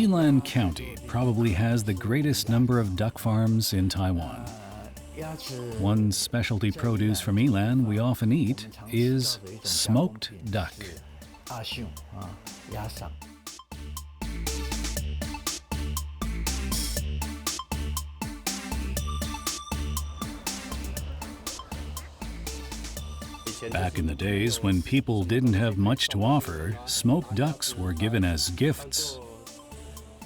Yilan County probably has the greatest number of duck farms in Taiwan. One specialty produce from Yilan we often eat is smoked duck. Back in the days when people didn't have much to offer, smoked ducks were given as gifts.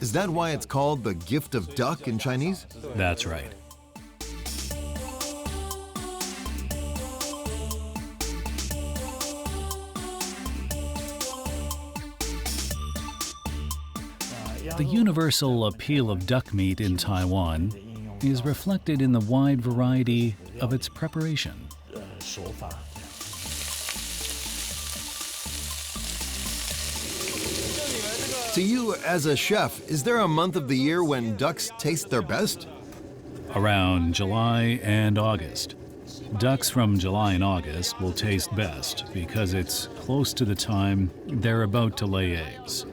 Is that why it's called the gift of duck in Chinese? That's right. The universal appeal of duck meat in Taiwan is reflected in the wide variety of its preparation. To you, as a chef, is there a month of the year when ducks taste their best? Around July and August. Ducks from July and August will taste best because it's close to the time they're about to lay eggs.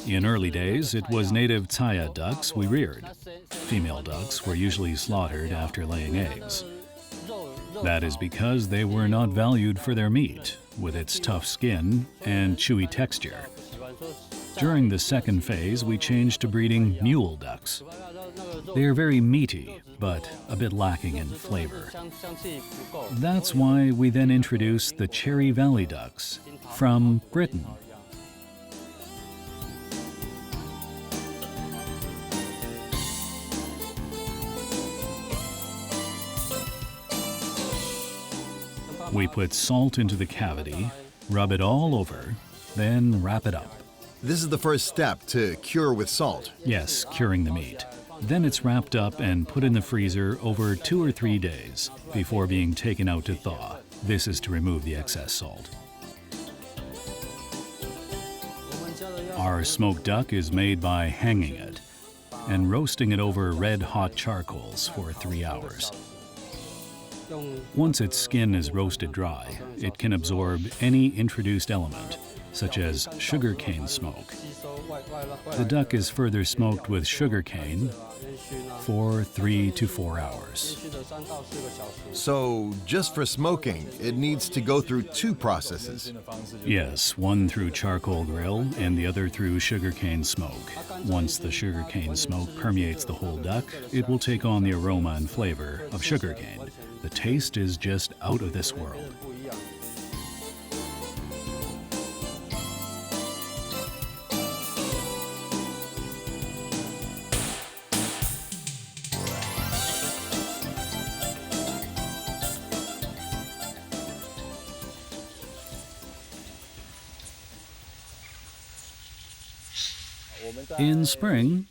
In early days, it was native Taiya ducks we reared. Female ducks were usually slaughtered after laying eggs. That is because they were not valued for their meat, with its tough skin and chewy texture. During the second phase, we changed to breeding mule ducks. They are very meaty, but a bit lacking in flavor. That's why we then introduced the Cherry Valley ducks from Britain. We put salt into the cavity, rub it all over, then wrap it up. This is the first step to cure with salt. Yes, curing the meat. Then it's wrapped up and put in the freezer over 2 or 3 days before being taken out to thaw. This is to remove the excess salt. Our smoked duck is made by hanging it and roasting it over red-hot charcoals for 3 hours. Once its skin is roasted dry, it can absorb any introduced element, such as sugarcane smoke. The duck is further smoked with sugarcane for 3 to 4 hours. So, just for smoking, it needs to go through 2 processes. Yes, one through charcoal grill and the other through sugarcane smoke. Once the sugarcane smoke permeates the whole duck, it will take on the aroma and flavor of sugarcane. The taste is just out of this world. In spring,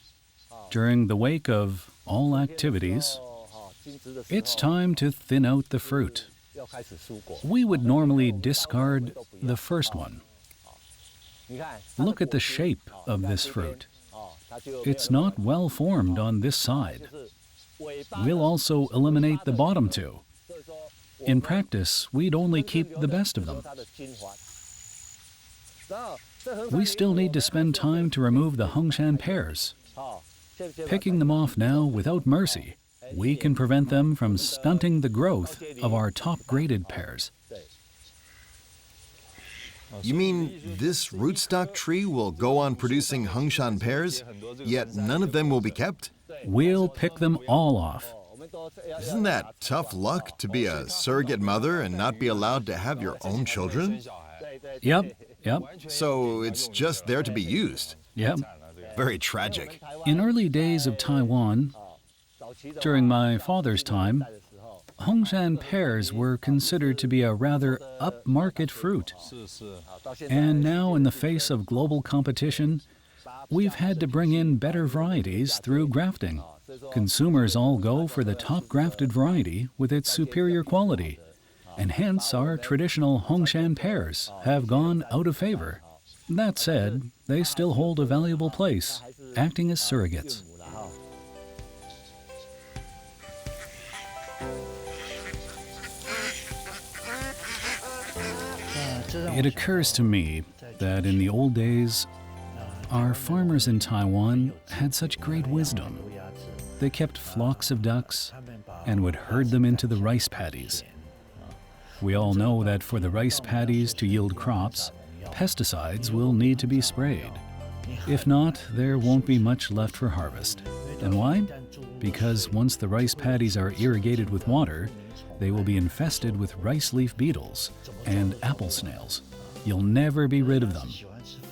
during the wake of all activities, it's time to thin out the fruit. We would normally discard the first one. Look at the shape of this fruit. It's not well formed on this side. We'll also eliminate the bottom 2. In practice, we'd only keep the best of them. We still need to spend time to remove the Hengshan pears. Picking them off now without mercy, we can prevent them from stunting the growth of our top-graded pears. You mean this rootstock tree will go on producing Hengshan pears, yet none of them will be kept? We'll pick them all off. Isn't that tough luck to be a surrogate mother and not be allowed to have your own children? Yep. So it's just there to be used? Yep. Very tragic. In early days of Taiwan, during my father's time, Hengshan pears were considered to be a rather upmarket fruit. And now, in the face of global competition, we've had to bring in better varieties through grafting. Consumers all go for the top grafted variety with its superior quality, and hence our traditional Hengshan pears have gone out of favor. That said, they still hold a valuable place, acting as surrogates. It occurs to me that in the old days, our farmers in Taiwan had such great wisdom. They kept flocks of ducks and would herd them into the rice paddies. We all know that for the rice paddies to yield crops, pesticides will need to be sprayed. If not, there won't be much left for harvest. And why? Because once the rice paddies are irrigated with water, they will be infested with rice leaf beetles and apple snails. You'll never be rid of them.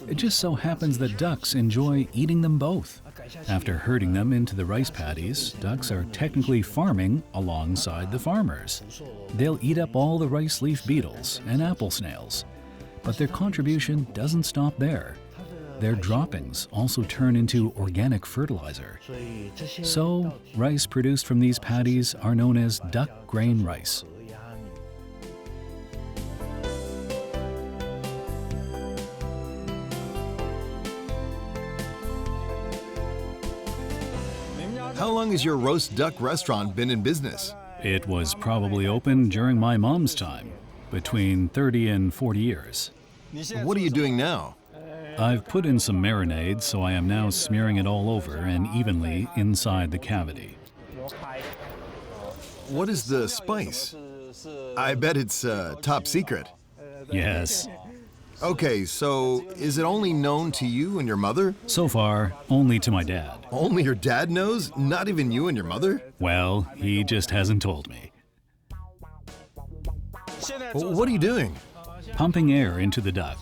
It just so happens that ducks enjoy eating them both. After herding them into the rice paddies, ducks are technically farming alongside the farmers. They'll eat up all the rice leaf beetles and apple snails. But their contribution doesn't stop there. Their droppings also turn into organic fertilizer. So, rice produced from these paddies are known as duck grain rice. How long has your roast duck restaurant been in business? It was probably opened during my mom's time, between 30 and 40 years. What are you doing now? I've put in some marinade, so I am now smearing it all over and evenly inside the cavity. What is the spice? I bet it's top secret. Yes. Okay, so is it only known to you and your mother? So far, only to my dad. Only your dad knows? Not even you and your mother? Well, he just hasn't told me. What are you doing? Pumping air into the duck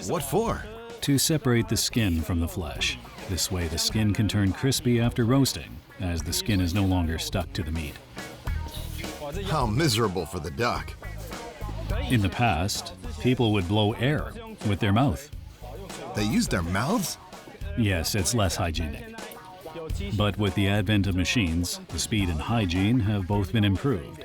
What for? to separate the skin from the flesh. This way the skin can turn crispy after roasting, as the skin is no longer stuck to the meat. How miserable for the duck. In the past, people would blow air with their mouth. They use their mouths? Yes, it's less hygienic. But with the advent of machines, the speed and hygiene have both been improved.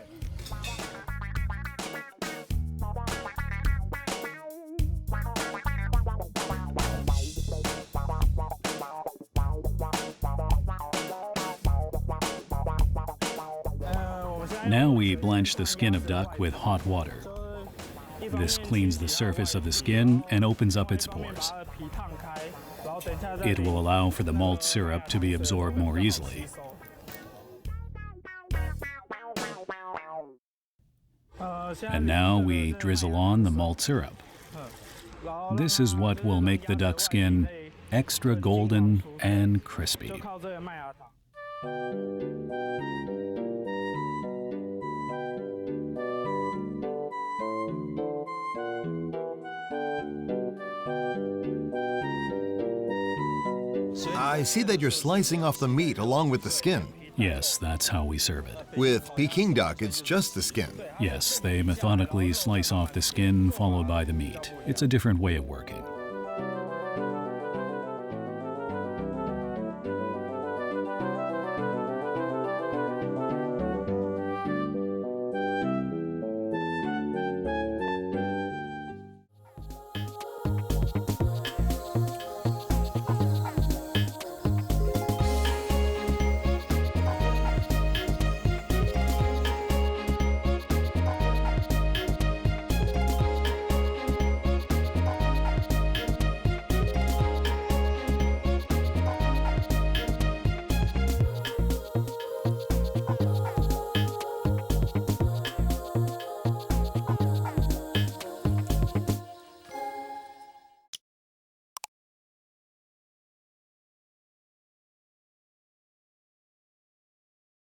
Now we blanch the skin of duck with hot water. This cleans the surface of the skin and opens up its pores. It will allow for the malt syrup to be absorbed more easily. And now we drizzle on the malt syrup. This is what will make the duck skin extra golden and crispy. I see that you're slicing off the meat along with the skin. Yes, that's how we serve it. With Peking duck, it's just the skin. Yes, they methodically slice off the skin followed by the meat. It's a different way of working.